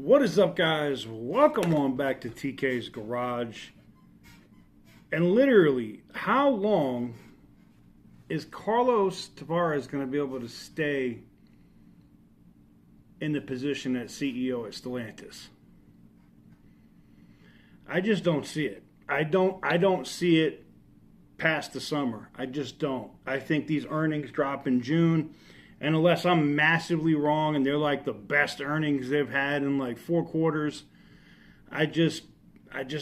What is up, guys? Welcome on back to TK's Garage. And literally, how long is Carlos Tavares going to be able to stay in the position as CEO at Stellantis? I just don't see it. I don't see it past the summer. I just don't. I think these earnings drop in June. And unless I'm massively wrong and they're like the best earnings they've had in like 4 quarters, I just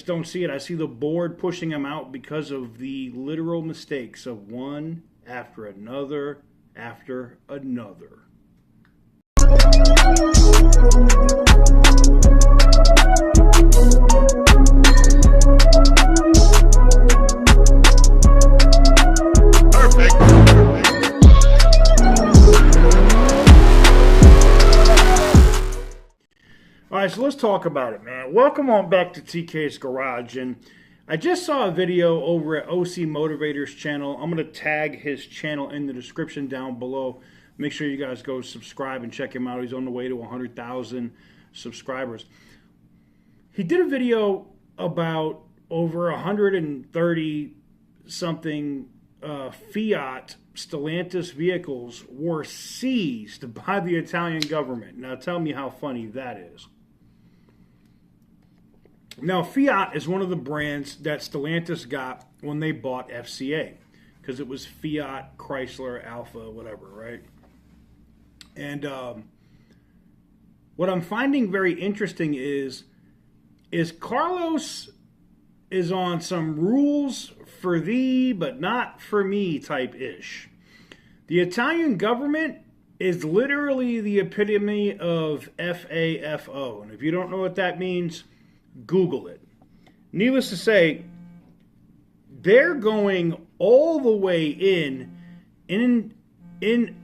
don't see it. I see the board pushing them out because of the literal mistakes of one after another after another. All right, so let's talk about it, man. Welcome on back to TK's Garage. And I just saw a video over at OC Motivator's channel. I'm going to tag his channel in the description down below. Make sure you guys go subscribe and check him out. He's on the way to 100,000 subscribers. He did a video about over 130-something Fiat Stellantis vehicles were seized by the Italian government. Now tell me how funny that is. Now, Fiat is one of the brands that Stellantis got when they bought FCA, because it was Fiat, Chrysler, Alpha, whatever, right? And what I'm finding very interesting is Carlos is on some rules for thee, but not for me type ish. The Italian government is literally the epitome of FAFO. And if you don't know what that means, Google it. Needless to say, they're going all the way in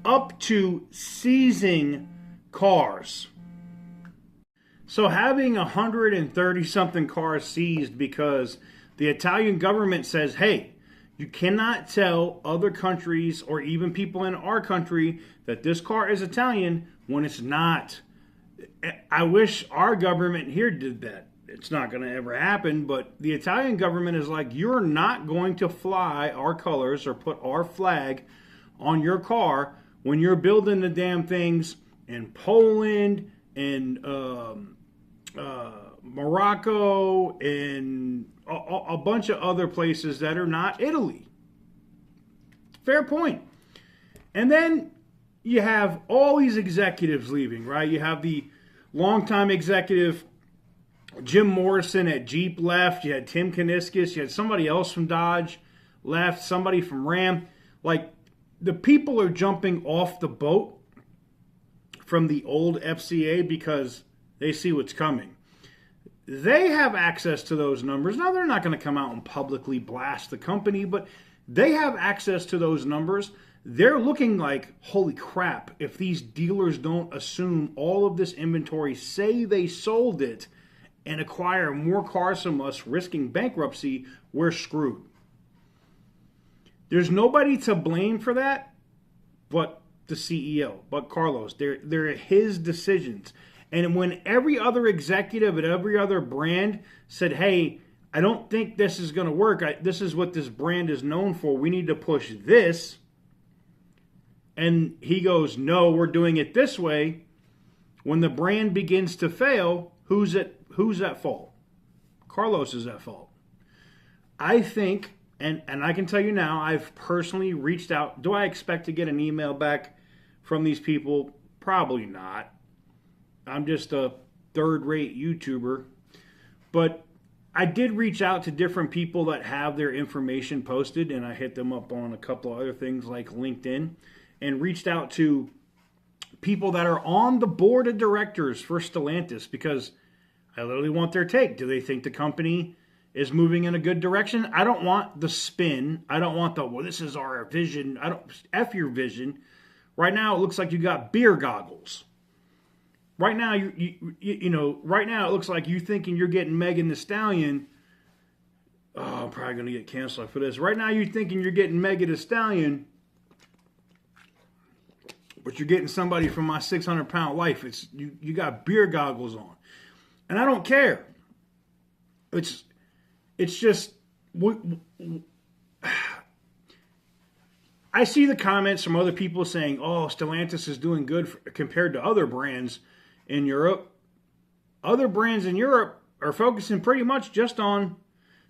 up to seizing cars. So having 130-something cars seized because the Italian government says, hey, you cannot tell other countries or even people in our country that this car is Italian when it's not. I wish our government here did that. It's not going to ever happen, but the Italian government is like, you're not going to fly our colors or put our flag on your car when you're building the damn things in Poland and Morocco and a bunch of other places that are not Italy. Fair point. And then you have all these executives leaving, right? You have the longtime executive Jim Morrison at Jeep left. You had Tim Kuniskis. You had somebody else from Dodge left. Somebody from Ram. Like, the people are jumping off the boat from the old FCA because they see what's coming. They have access to those numbers. Now, they're not going to come out and publicly blast the company, but they have access to those numbers. They're looking like, holy crap, if these dealers don't assume all of this inventory, say they sold it, and acquire more cars from us, risking bankruptcy, we're screwed. There's nobody to blame for that but the CEO, but Carlos. They're his decisions. And when every other executive at every other brand said, hey, I don't think this is going to work. This is what this brand is known for. We need to push this. And he goes, no, we're doing it this way. When the brand begins to fail, who's at fault? Carlos is at fault. I think, and I can tell you now, I've personally reached out. Do I expect to get an email back from these people? Probably not. I'm just a third-rate YouTuber. But I did reach out to different people that have their information posted, and I hit them up on a couple of other things like LinkedIn, and reached out to people that are on the board of directors for Stellantis, because I literally want their take. Do they think the company is moving in a good direction? I don't want the spin. I don't want the, well, this is our vision. F your vision. Right now, it looks like you got beer goggles. Right now, right now, it looks like you thinking you're getting Megan Thee Stallion. Oh, I'm probably going to get canceled for this. Right now, you're thinking you're getting Megan Thee Stallion, but you're getting somebody from my 600-pound life. You got beer goggles on. And I don't care. It's just... I see the comments from other people saying, oh, Stellantis is doing good compared to other brands in Europe. Other brands in Europe are focusing pretty much just on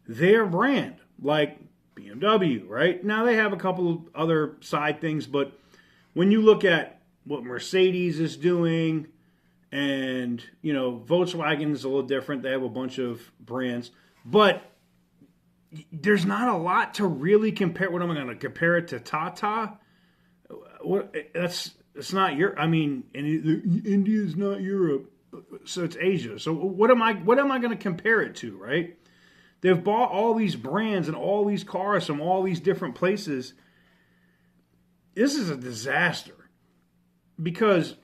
their brand, like BMW, right? Now they have a couple of other side things, but when you look at what Mercedes is doing, and, Volkswagen is a little different. They have a bunch of brands, but there's not a lot to really compare. What am I going to compare it to? Tata? It's not Europe. I mean, India is not Europe, so it's Asia. So what am I going to compare it to, right? They've bought all these brands and all these cars from all these different places. This is a disaster because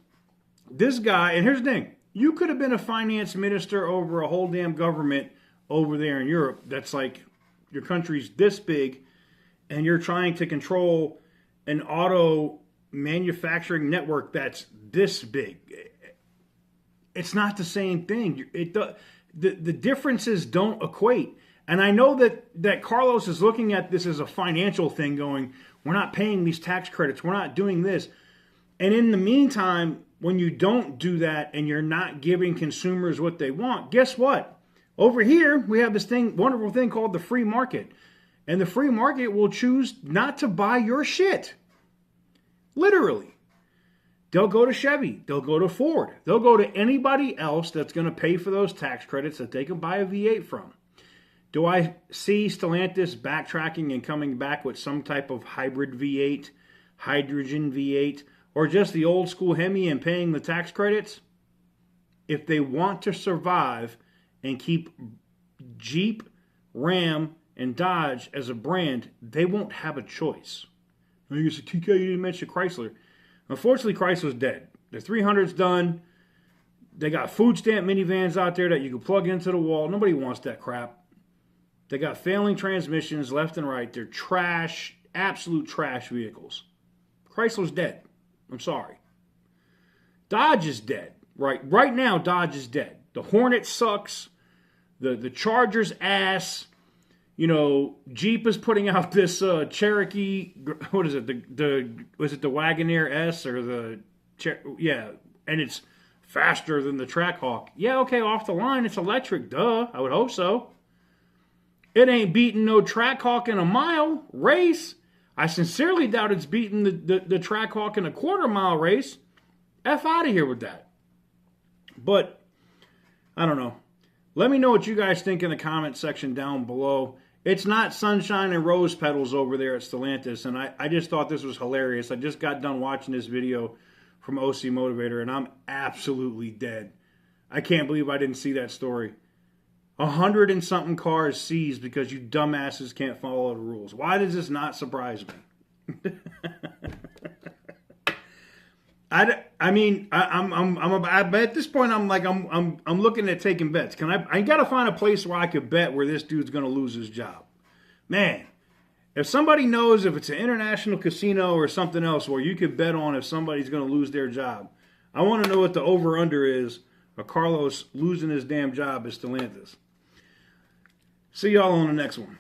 this guy, and here's the thing, you could have been a finance minister over a whole damn government over there in Europe that's like, your country's this big, and you're trying to control an auto manufacturing network that's this big. It's not the same thing. The differences don't equate. And I know that Carlos is looking at this as a financial thing going, we're not paying these tax credits, we're not doing this. And in the meantime, when you don't do that and you're not giving consumers what they want, guess what? Over here, we have this wonderful thing called the free market. And the free market will choose not to buy your shit. Literally. They'll go to Chevy. They'll go to Ford. They'll go to anybody else that's going to pay for those tax credits that they can buy a V8 from. Do I see Stellantis backtracking and coming back with some type of hybrid V8, hydrogen V8, or just the old school Hemi and paying the tax credits? If they want to survive and keep Jeep, Ram, and Dodge as a brand, they won't have a choice. You said, TK, you didn't mention Chrysler. Unfortunately, Chrysler's dead. The 300's done. They got food stamp minivans out there that you can plug into the wall. Nobody wants that crap. They got failing transmissions left and right. They're trash, absolute trash vehicles. Chrysler's dead. I'm sorry. Dodge is dead. Right now, Dodge is dead. The Hornet sucks. The Charger's ass. Jeep is putting out this Cherokee. What is it? Was it the Wagoneer S or the? And it's faster than the Trackhawk. Yeah, okay, off the line, it's electric. Duh, I would hope so. It ain't beating no Trackhawk in a mile race. I sincerely doubt it's beating the Trackhawk in a quarter-mile race. F out of here with that. But I don't know. Let me know what you guys think in the comment section down below. It's not sunshine and rose petals over there at Stellantis, and I just thought this was hilarious. I just got done watching this video from OC Motivator, and I'm absolutely dead. I can't believe I didn't see that story. 100 and something cars seized because you dumbasses can't follow the rules. Why does this not surprise me? I'm at this point I'm looking at taking bets. I got to find a place where I could bet where this dude's going to lose his job. Man, if somebody knows if it's an international casino or something else where you could bet on if somebody's going to lose their job, I want to know what the over-under is of Carlos losing his damn job at Stellantis. See y'all on the next one.